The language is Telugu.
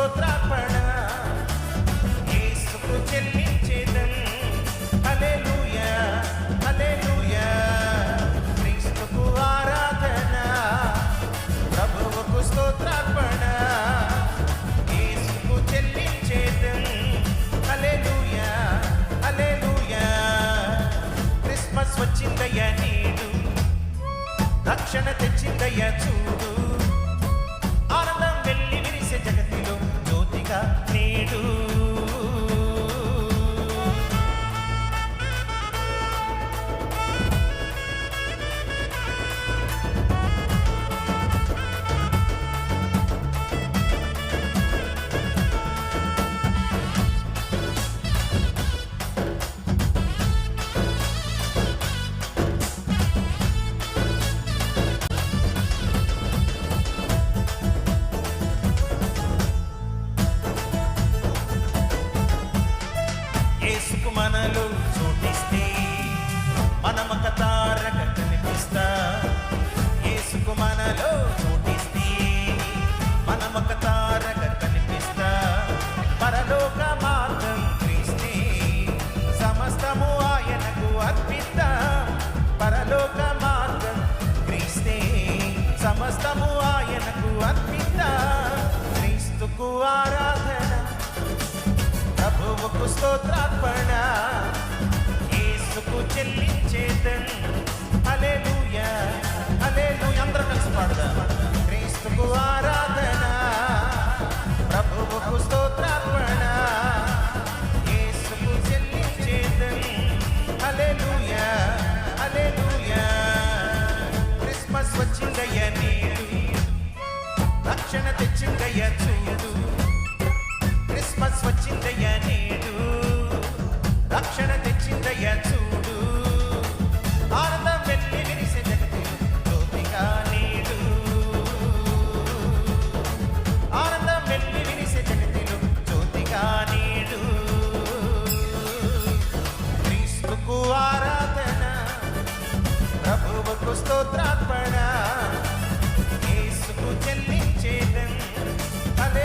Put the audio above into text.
స్తోత్రార్పణ యేసుకు చెల్లించేదం. హల్లెలూయా హల్లెలూయా క్రీస్తుకు ఆరాధన ప్రభువుకు స్తోత్రార్పణ యేసుకు చెల్లించేదం. హల్లెలూయా హల్లెలూయా క్రిస్మస్ వచ్చిందయ్యా నేడు, రక్షణ తెచ్చిందయ్యా చూడు, ఆనందం వెళ్ళి విరిసే జగతిలో జ్యోతిగా నేడు. యేసుకు మనలో చోటిస్తే మనమొక తారక కనిపిస్తా. యేసుకు మనలో చోటిస్తే మనమొక తారక కనిపిస్తా. పరలోక మార్గం క్రీస్తే, సమస్తము ఆయనకు అర్పిస్తా. పరలోక మార్గం క్రీస్తే, సమస్తము ఆయనకు అర్పిస్తా. క్రీస్తుకు ఆరాధన ప్రభువుకు స్తోత్రార్పణ యేసుకు చెల్లించేదం. హల్లెలూయా హల్లెలూయా అందరం కలిసి పాడుదాం. క్రీస్తుకు ఆరాధన ప్రభువుకు స్తోత్రార్పణ యేసుకు చెల్లించేదం. హల్లెలూయా హల్లెలూయా క్రిస్మస్ వచ్చిందయ్యా నేడు, రక్షణ తెచ్చిందయ్యా చూడు,